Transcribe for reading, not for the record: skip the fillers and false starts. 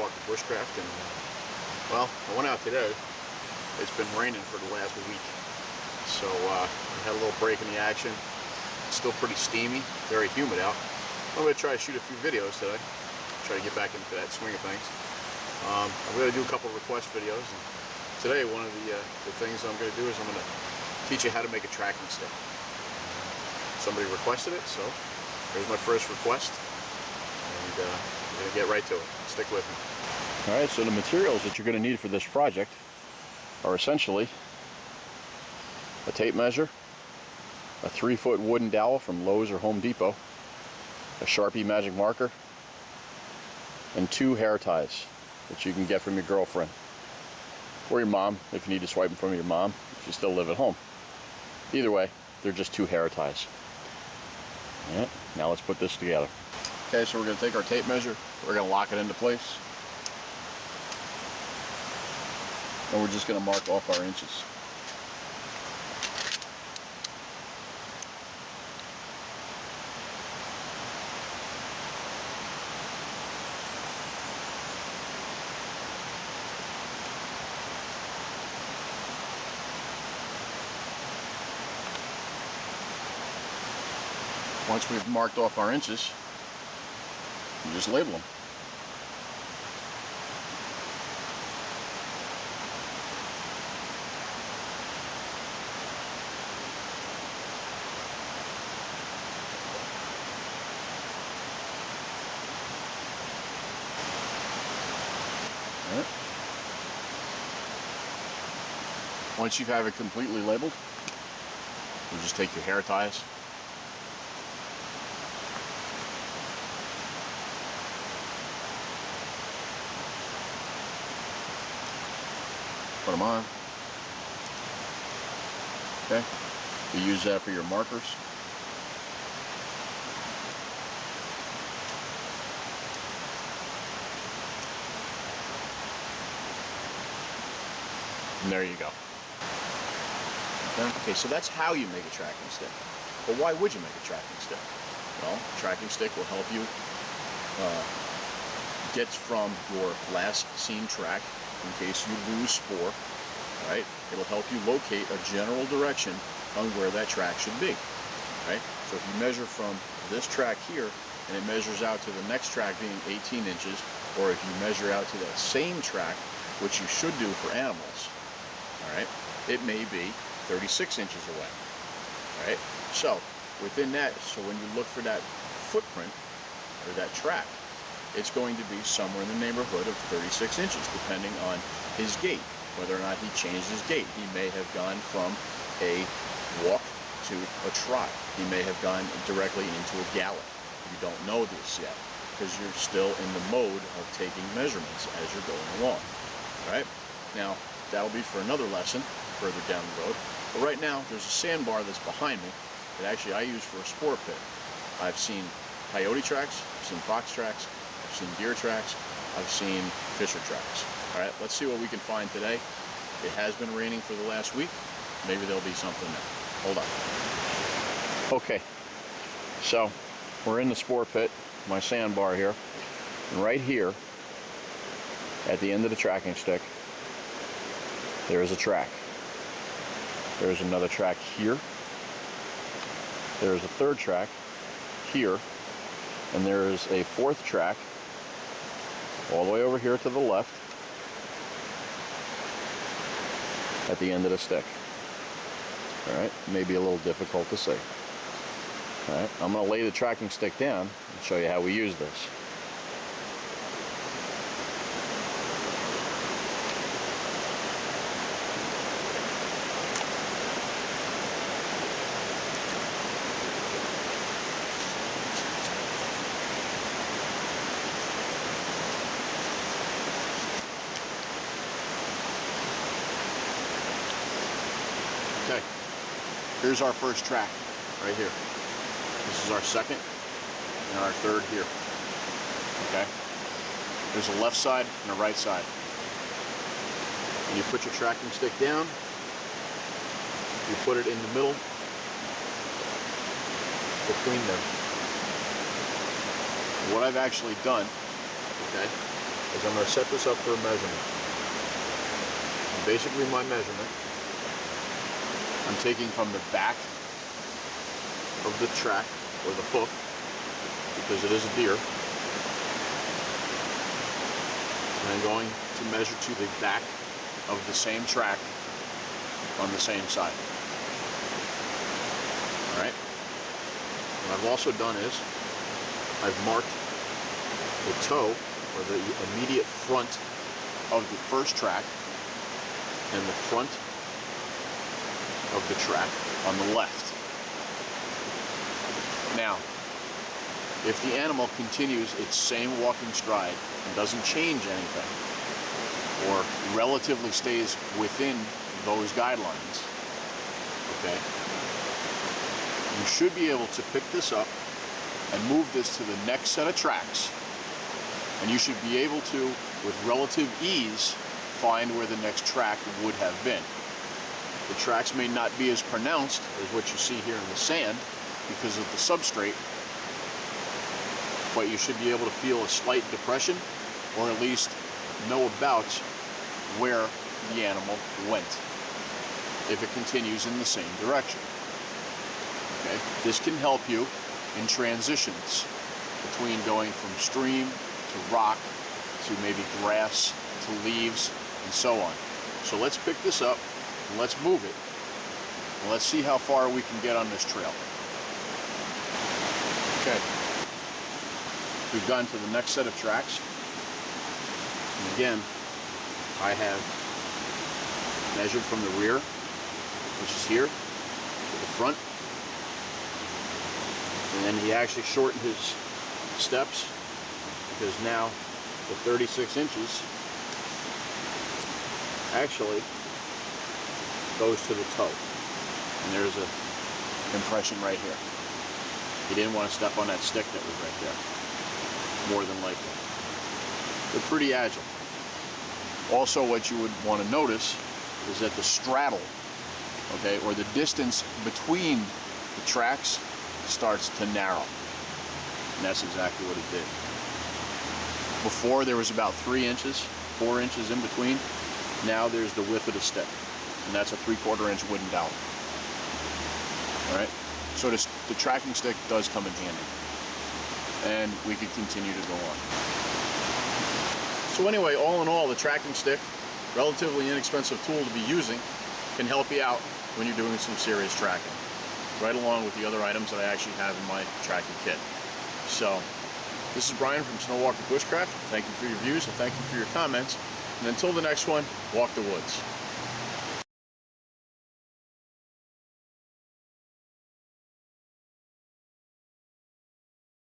Walker Bushcraft, and well, I went out today. It's been raining for the last week, so I had a little break in the action. It's still pretty steamy, very humid out. I'm going to try to shoot a few videos today, try to get back into that swing of things. I'm going to do a couple of request videos, and today one of the things I'm going to do is I'm going to teach you how to make a tracking stick. Somebody requested it, so here's my first request, and we're going to get right to it. Stick with me. Alright, so the materials that you're going to need for this project are essentially a tape measure, a 3-foot wooden dowel from Lowe's or Home Depot, a Sharpie magic marker, and 2 hair ties that you can get from your girlfriend or your mom if you need to swipe them from your mom if you still live at home. Either way, they're just 2 hair ties. Alright, now let's put this together. Okay, so we're going to take our tape measure, we're going to lock it into place, and we're just going to mark off our inches. Once we've marked off our inches, you just label them. All right. Once you have it completely labeled, you just take your hair ties, put them on. Okay, you use that for your markers. And there you go. Okay, so that's how you make a tracking stick. But why would you make a tracking stick? Well, a tracking stick will help you get from your last seen track in case you lose spoor. Right? It'll help you locate a general direction on where that track should be. Right? So if you measure from this track here and it measures out to the next track being 18 inches, or if you measure out to that same track, which you should do for animals, all right, it may be 36 inches away. All right? So within that, so when you look for that footprint or that track, it's going to be somewhere in the neighborhood of 36 inches, depending on his gait, whether or not he changed his gait. He may have gone from a walk to a trot. He may have gone directly into a gallop. You don't know this yet, because you're still in the mode of taking measurements as you're going along. All right? Now, that'll be for another lesson further down the road. But right now, there's a sandbar that's behind me that actually I use for a spoor pit. I've seen coyote tracks, I've seen fox tracks, I've seen deer tracks, I've seen fisher tracks. All right, let's see what we can find today. It has been raining for the last week. Maybe there'll be something there. Hold on. Okay, so we're in the spoor pit, my sandbar here, and right here at the end of the tracking stick, there is a track. There's another track here. There's a third track here. And there is a 4th track all the way over here to the left at the end of the stick. Alright, maybe a little difficult to see. Alright, I'm going to lay the tracking stick down and show you how we use this. Okay, here's our first track right here. This is our second and our third here. Okay, there's a left side and a right side. And you put your tracking stick down, you put it in the middle between them. What I've actually done, okay, is I'm going to set this up for a measurement. And basically my measurement, I'm taking from the back of the track, or the hoof, because it is a deer, and I'm going to measure to the back of the same track on the same side. Alright? What I've also done is I've marked the toe, or the immediate front of the first track, and the front of the track on the left. Now, if the animal continues its same walking stride and doesn't change anything, or relatively stays within those guidelines, okay, you should be able to pick this up and move this to the next set of tracks, and you should be able to, with relative ease, find where the next track would have been. The tracks may not be as pronounced as what you see here in the sand because of the substrate, but you should be able to feel a slight depression, or at least know about where the animal went if it continues in the same direction. Okay? This can help you in transitions between going from stream to rock to maybe grass to leaves and so on. So let's pick this up and let's move it, and let's see how far we can get on this trail. Okay, we've gotten to the next set of tracks, and again I have measured from the rear, which is here, to the front, and then he actually shortened his steps because now the 36 inches actually goes to the toe, and there's a impression right here. He didn't want to step on that stick that was right there, more than likely. They're pretty agile. Also, what you would want to notice is that the straddle, okay, or the distance between the tracks starts to narrow, and that's exactly what it did. Before there was about 3 inches, 4 inches in between. Now there's the width of the stick, and that's a 3/4 inch wooden dowel. All right, so the tracking stick does come in handy, and we could continue to go on. So anyway, all in all, the tracking stick, relatively inexpensive tool to be using, can help you out when you're doing some serious tracking, right along with the other items that I actually have in my tracking kit. So this is Brian from Snowwalker Bushcraft. Thank you for your views and thank you for your comments. And until the next one, walk the woods.